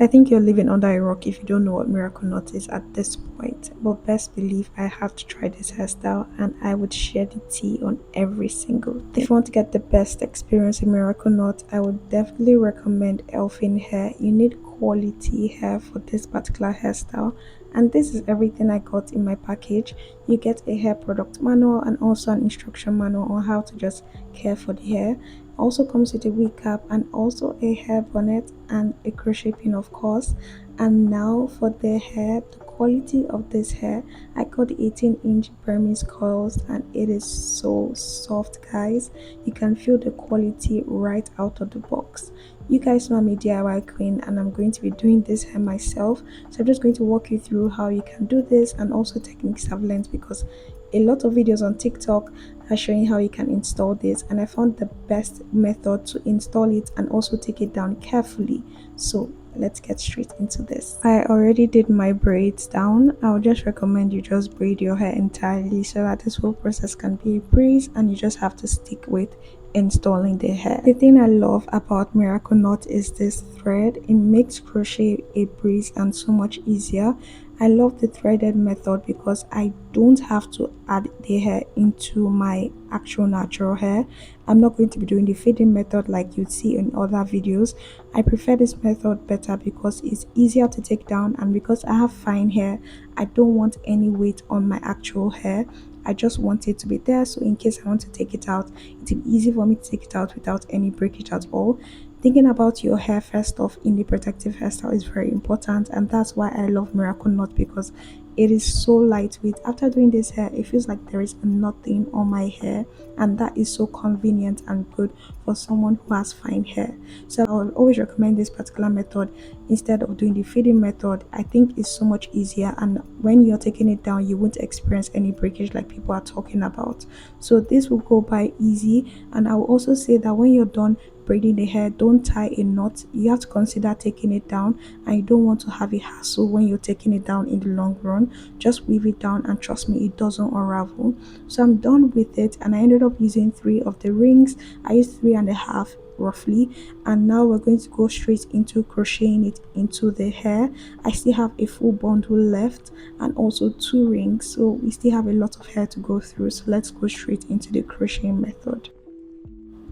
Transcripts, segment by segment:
I think you're living under a rock if you don't know what miracle knot is at this point. But best believe I have to try this hairstyle and I would share the tea on every single thing. If you want to get the best experience in miracle knot, I would definitely recommend Elfin Hair. You need quality hair for this particular hairstyle. And this is everything I got in my package. You get a hair product manual and also an instruction manual on how to just care for the hair. Also comes with a wig cap and also a hair bonnet and a crochet pin, of course. And now for the hair, the quality of this hair, I got the 18-inch Burmese coils and it is so soft, guys. You can feel the quality right out of the box. You guys know I'm a DIY queen and I'm going to be doing this hair myself, so I'm just going to walk you through how you can do this and also techniques I've learned, because a lot of videos on TikTok are showing how you can install this, and I found the best method to install it and also take it down carefully. So let's get straight into this. I already did my braids down. I would just recommend you just braid your hair entirely so that this whole process can be a breeze and you just have to stick with installing the hair. The thing I love about miracle knot is this thread. It makes crochet a breeze and so much easier. I love the threaded method because I don't have to add the hair into my actual natural hair. I'm not going to be doing the fading method like you'd see in other videos. I prefer this method better because it's easier to take down, and because I have fine hair, I don't want any weight on my actual hair. I just want it to be there, so in case I want to take it out, it'll be easy for me to take it out without any breakage at all. Thinking about your hair first off in the protective hairstyle is very important, and that's why I love miracle knot, because it is so lightweight. After doing this hair, it feels like there is nothing on my hair, and that is so convenient and good for someone who has fine hair. So I will always recommend this particular method instead of doing the fading method. I think it's so much easier, and when you're taking it down you won't experience any breakage like people are talking about. So this will go by easy. And I will also say that when you're done braiding the hair, don't tie a knot. You have to consider taking it down, and you don't want to have a hassle when you're taking it down in the long run. Just weave it down and trust me, it doesn't unravel. So I'm done with it, and I ended up using 3 of the rings. I used 3.5 roughly, and now we're going to go straight into crocheting it into the hair. I still have a full bundle left and also 2 rings, so we still have a lot of hair to go through. So let's go straight into the crocheting method.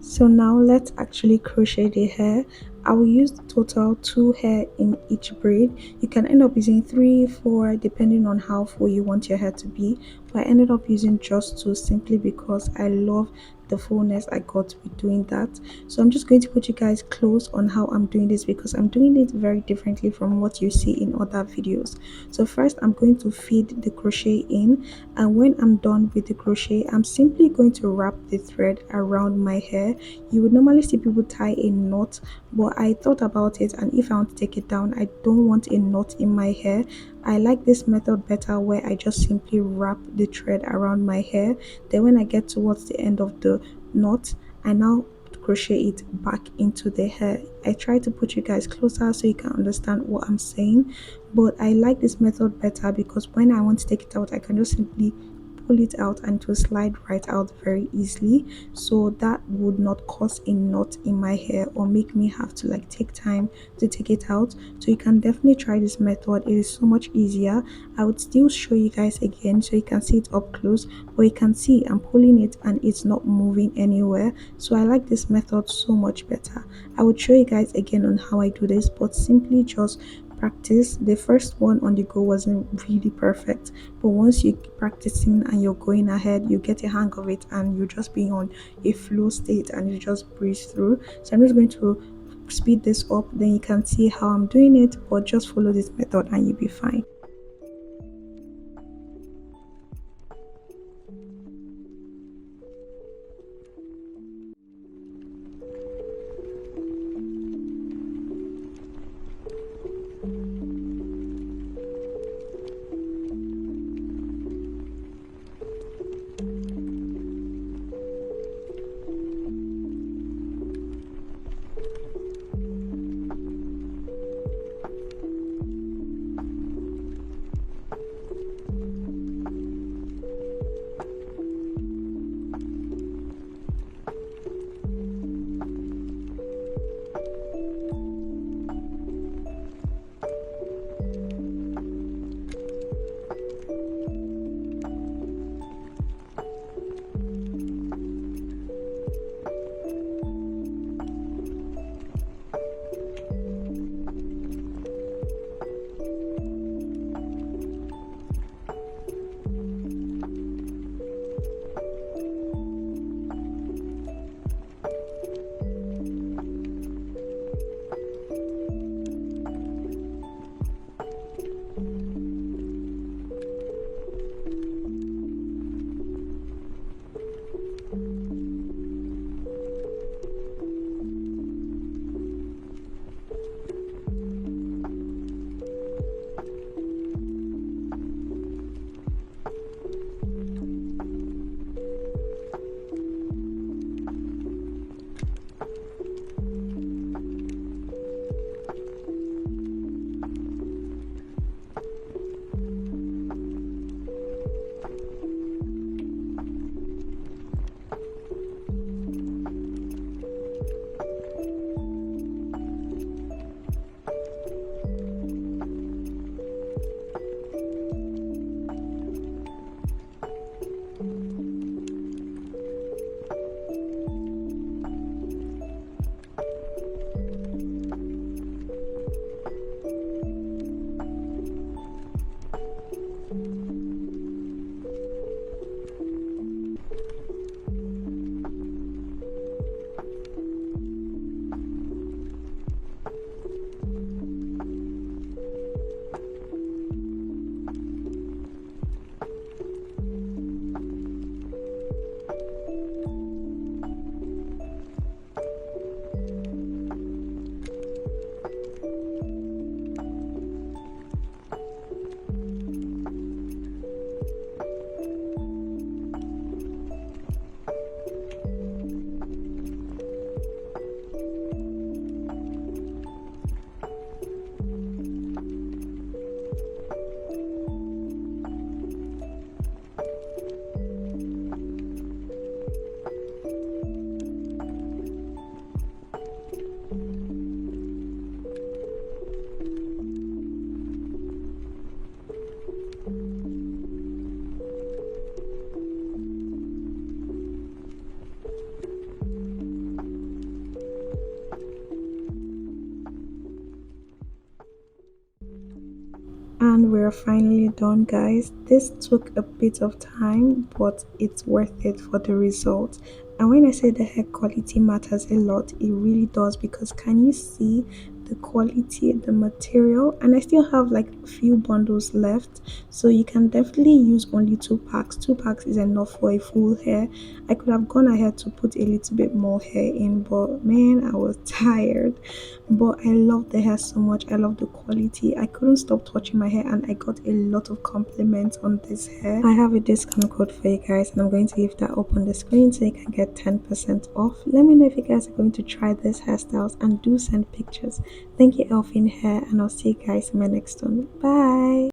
So now let's actually crochet the hair. I will use the total 2 hair in each braid. You can end up using 3, 4 depending on how full you want your hair to be, but I ended up using just 2 simply because I love the fullness I got with doing that. So I'm just going to put you guys close on how I'm doing this, because I'm doing it very differently from what you see in other videos. So first I'm going to feed the crochet in, and when I'm done with the crochet, I'm simply going to wrap the thread around my hair. You would normally see people tie a knot, but I thought about it, and if I want to take it down, I don't want a knot in my hair. I like this method better, where I just simply wrap the thread around my hair. Then when I get towards the end of the knot, I now crochet it back into the hair. I try to put you guys closer so you can understand what I'm saying, but I like this method better because when I want to take it out, I can just simply pull it out and it will slide right out very easily. So that would not cause a knot in my hair or make me have to like take time to take it out. So you can definitely try this method. It is so much easier. I would still show you guys again so you can see it up close, but you can see I'm pulling it and it's not moving anywhere. So I like this method so much better. I would show you guys again on how I do this, but simply just practice. The first one on the go wasn't really perfect, but once you practicing and you're going ahead, you get a hang of it and you just be on a flow state and you just breeze through. So I'm just going to speed this up, then you can see how I'm doing it, but just follow this method and you'll be fine. And we're finally done, guys. This took a bit of time, but it's worth it for the result. And when I say the hair quality matters a lot, it really does, because can you see the quality, the material? And I still have like a few bundles left, so you can definitely use only 2 packs. 2 packs is enough for a full hair. I could have gone ahead to put a little bit more hair in, but man, I was tired. But I love the hair so much. I love the quality. I couldn't stop touching my hair, and I got a lot of compliments on this hair. I have a discount code for you guys, and I'm going to leave that up on the screen so you can get 10% off. Let me know if you guys are going to try this hairstyles, and do send pictures. Thank you, Elfin Hair, and I'll see you guys in my next one. Bye.